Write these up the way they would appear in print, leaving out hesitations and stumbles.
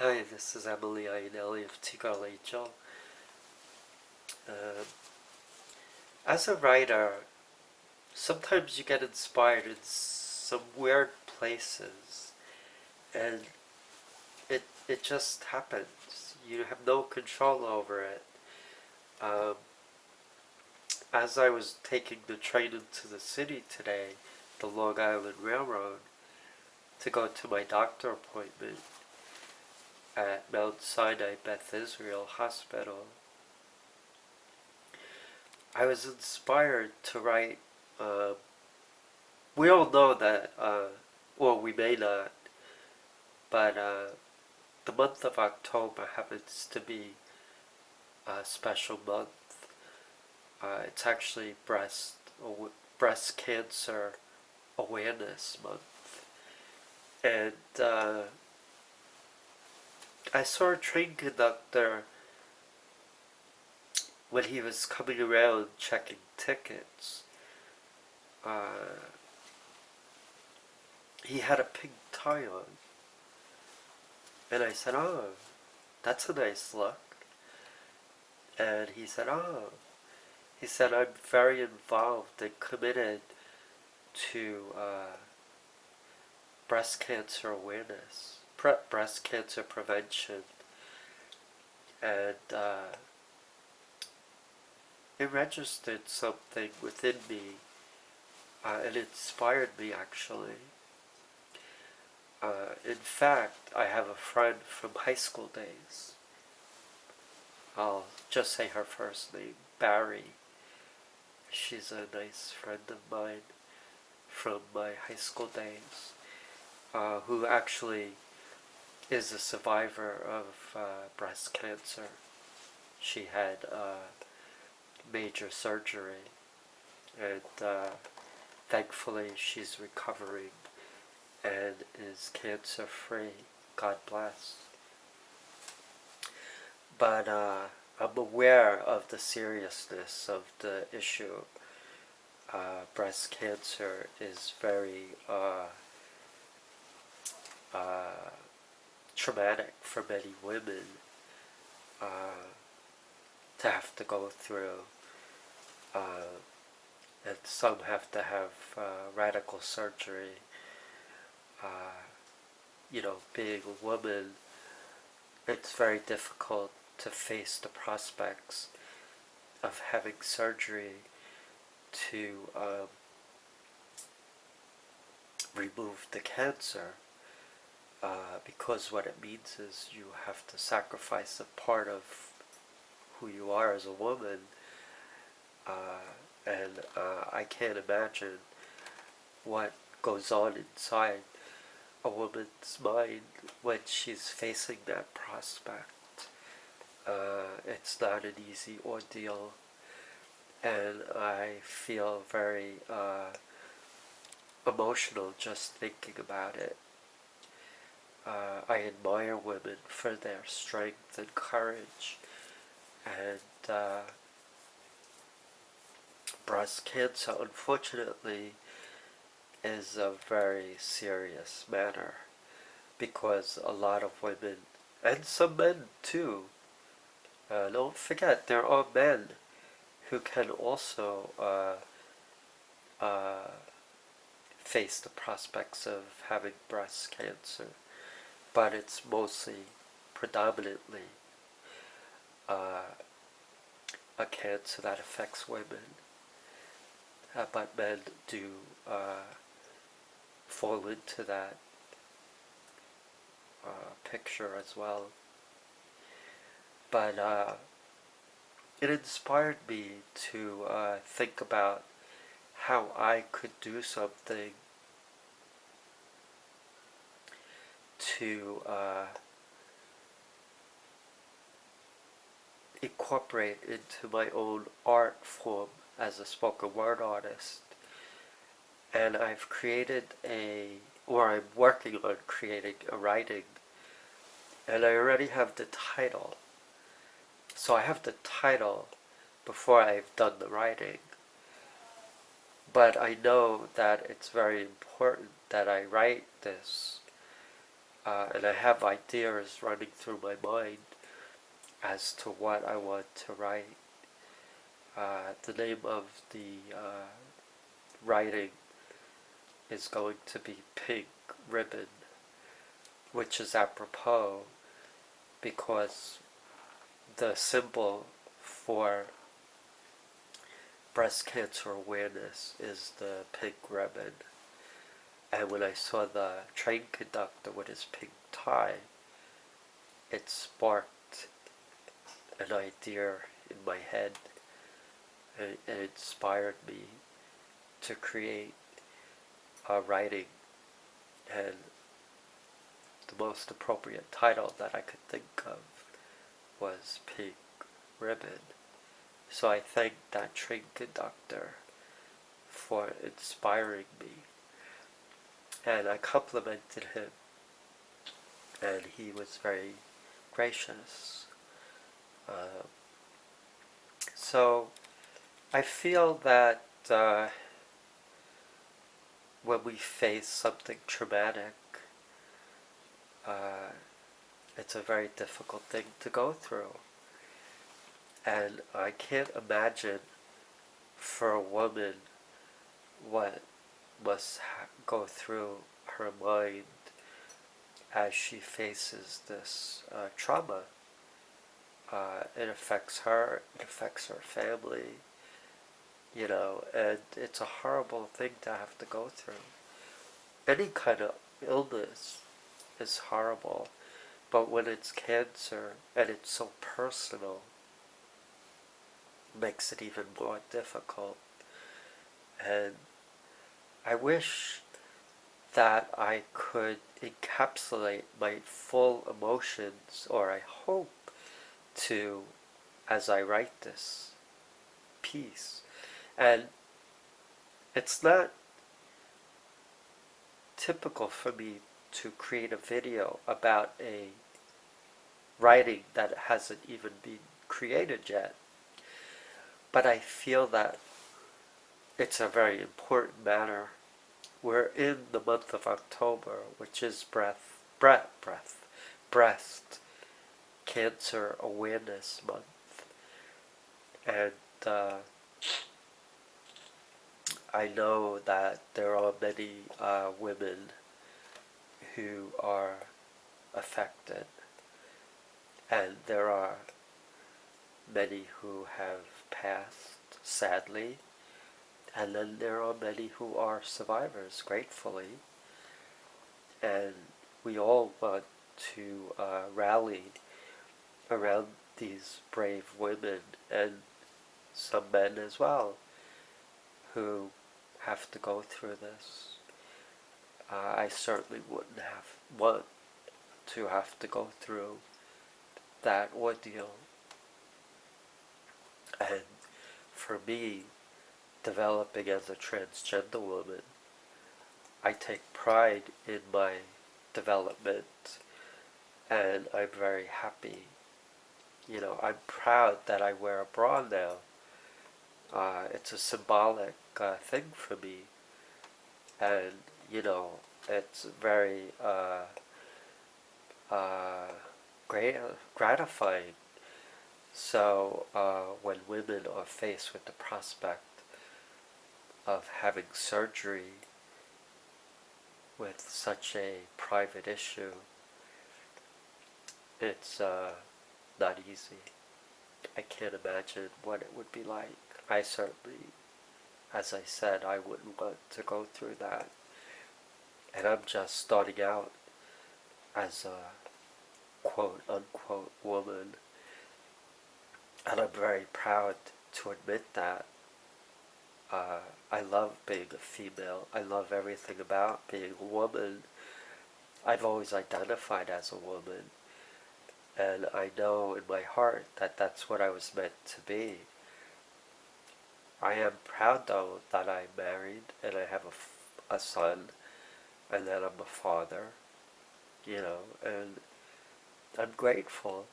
Hi, this is Iannielli of T-Girl Angel. Um, as a writer, sometimes you get inspired in some weird places, and it just happens. You have no control over it. Um, as I was taking the train into the city today, the Long Island Railroad, to go to my doctor appointment at Mount Sinai Beth Israel Hospital, I was inspired to write. Uh, we all know that, well, we may not, but the month of October happens to be a special month. It's actually breast cancer awareness month, and I saw a train conductor when he was coming around checking tickets. He had a pink tie on, and I said, "Oh, that's a nice look." And he said, "Oh," he said, "I'm very involved and committed to breast cancer awareness, breast cancer prevention," and it registered something within me, and it inspired me actually. In fact, I have a friend from high school days. I'll just say her first name, Barry. She's a nice friend of mine from my high school days, who actually is a survivor of breast cancer. She had major surgery, and thankfully she's recovering and is cancer free. God bless. But I'm aware of the seriousness of the issue. Breast cancer is very traumatic for many women to have to go through, and some have to have radical surgery. Being a woman, it's very difficult to face the prospects of having surgery to remove the cancer, because what it means is you have to sacrifice a part of who you are as a woman, and I can't imagine what goes on inside a woman's mind when she's facing that prospect. It's not an easy ordeal, and I feel very emotional just thinking about it. I admire women for their strength and courage, and breast cancer, unfortunately, is a very serious matter, because a lot of women, and some men too, don't forget there are men who can also face the prospects of having breast cancer, but it's mostly, predominantly, a cancer that affects women. But men do fall into that picture as well. But it inspired me to think about how I could do something to incorporate into my own art form as a spoken word artist. And I've created or I'm working on creating a writing, and I already have the title. So I have the title before I've done the writing. But I know that it's very important that I write this and I have ideas running through my mind as to what I want to write. The name of the writing is going to be Pink Ribbon, which is apropos because the symbol for breast cancer awareness is the pink ribbon. And when I saw the train conductor with his pink tie, it sparked an idea in my head, and it inspired me to create a writing, and the most appropriate title that I could think of was Pink Ribbon. So I thank that train conductor for inspiring me, and I complimented him, and he was very gracious. So I feel that when we face something traumatic, it's a very difficult thing to go through. And I can't imagine for a woman what must go through her mind as she faces this trauma. It affects her, it affects her family, and it's a horrible thing to have to go through. Any kind of illness is horrible, but when it's cancer and it's so personal, it makes it even more difficult. And I wish that I could encapsulate my full emotions, or I hope to, as I write this piece. And it's not typical for me to create a video about a writing that hasn't even been created yet. But I feel that it's a very important matter. We're in the month of October, which is Breast Cancer Awareness Month. And I know that there are many women who are affected, and there are many who have passed, sadly, and then there are many who are survivors, gratefully. And we all want to rally around these brave women, and some men as well, who have to go through this. I certainly wouldn't want to have to go through that ordeal. And for me, developing as a transgender woman, I take pride in my development, and I'm very happy. I'm proud that I wear a bra now. It's a symbolic thing for me, and it's very gratifying. So when women are faced with the prospect of having surgery with such a private issue, it's not easy. I can't imagine what it would be like. I certainly, as I said, I wouldn't want to go through that. And I'm just starting out as a quote-unquote woman. And I'm very proud to admit that. I love being a female. I love everything about being a woman. I've always identified as a woman. And I know in my heart that that's what I was meant to be. I am proud, though, that I'm married and I have a son, and that I'm a father, and I'm grateful.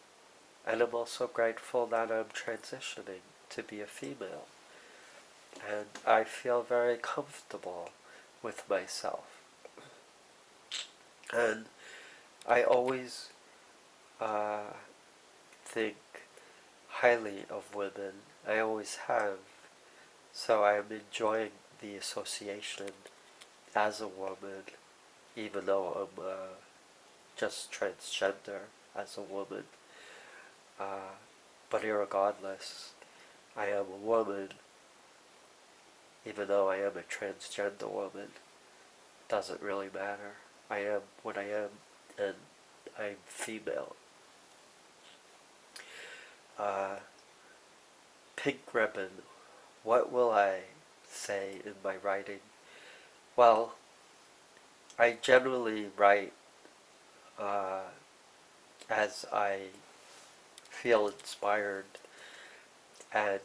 And I'm also grateful that I'm transitioning to be a female. And I feel very comfortable with myself. And I always think highly of women. I always have. So I am enjoying the association as a woman, even though I'm just transgender as a woman. Uh, but irregardless, I am a woman, even though I am a transgender woman. Doesn't really matter. I am what I am, and I'm female. Uh, Pink ribbon. What will I say in my writing? Well, I generally write uh, as I feel inspired, and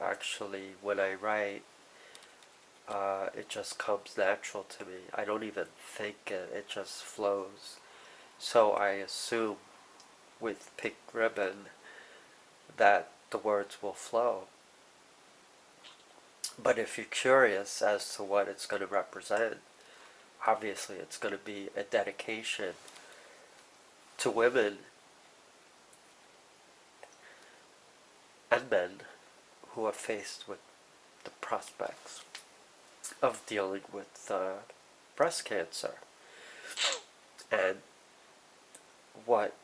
actually, when I write, it just comes natural to me. I don't even think it, it just flows. So I assume with pink ribbon that the words will flow. But if you're curious as to what it's going to represent, obviously it's going to be a dedication to women and men who are faced with the prospects of dealing with breast cancer and what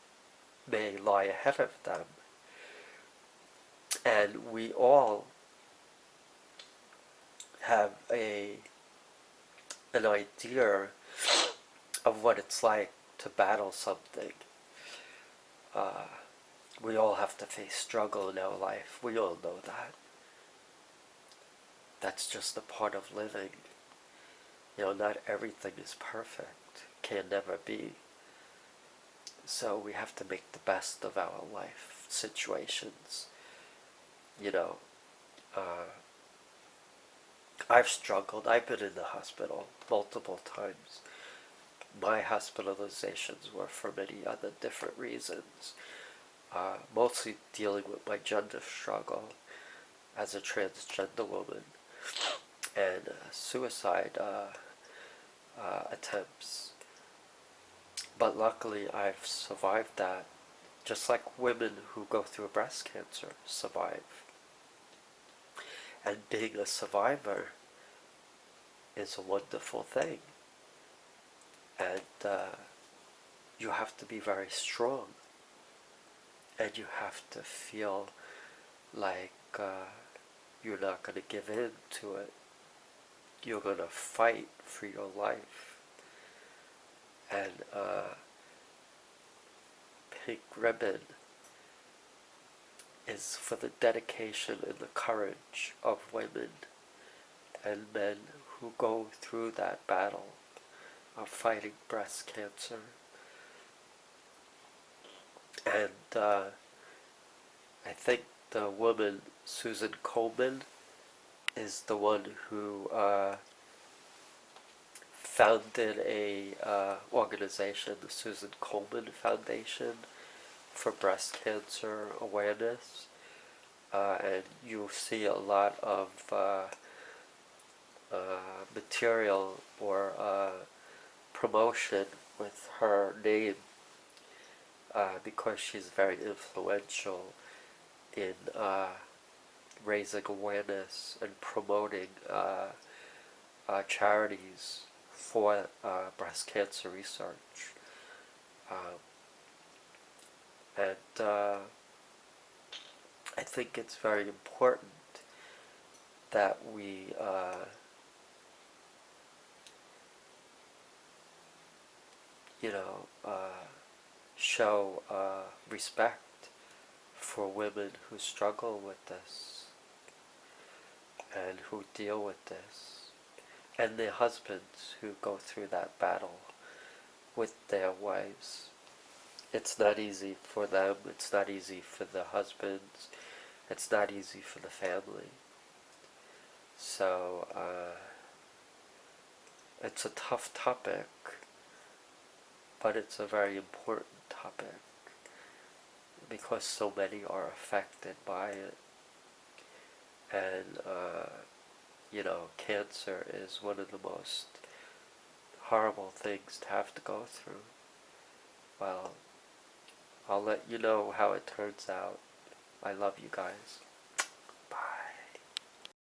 may lie ahead of them. And we all have an idea of what it's like to battle something. We all have to face struggle in our life. We all know that. That's just a part of living. You know, not everything is perfect. Can never be. So we have to make the best of our life situations. You know, I've struggled. I've been in the hospital multiple times. My hospitalizations were for many other different reasons. Mostly dealing with my gender struggle as a transgender woman and suicide attempts. But luckily I've survived that, just like women who go through breast cancer survive. And being a survivor is a wonderful thing. And you have to be very strong. And you have to feel like you're not going to give in to it. You're going to fight for your life. And pink ribbon is for the dedication and the courage of women and men who go through that battle of fighting breast cancer. And I think the woman Susan Komen is the one who founded a organization, the Susan Komen Foundation for Breast Cancer Awareness. And you'll see a lot of material or promotion with her name because she's very influential in raising awareness and promoting charities for breast cancer research. And I think it's very important that we show respect for women who struggle with this and who deal with this, and their husbands who go through that battle with their wives. It's not easy for them, it's not easy for the husbands, it's not easy for the family. So it's a tough topic, but it's a very important topic because so many are affected by it. And cancer is one of the most horrible things to have to go through. Well, I'll let you know how it turns out. I love you guys.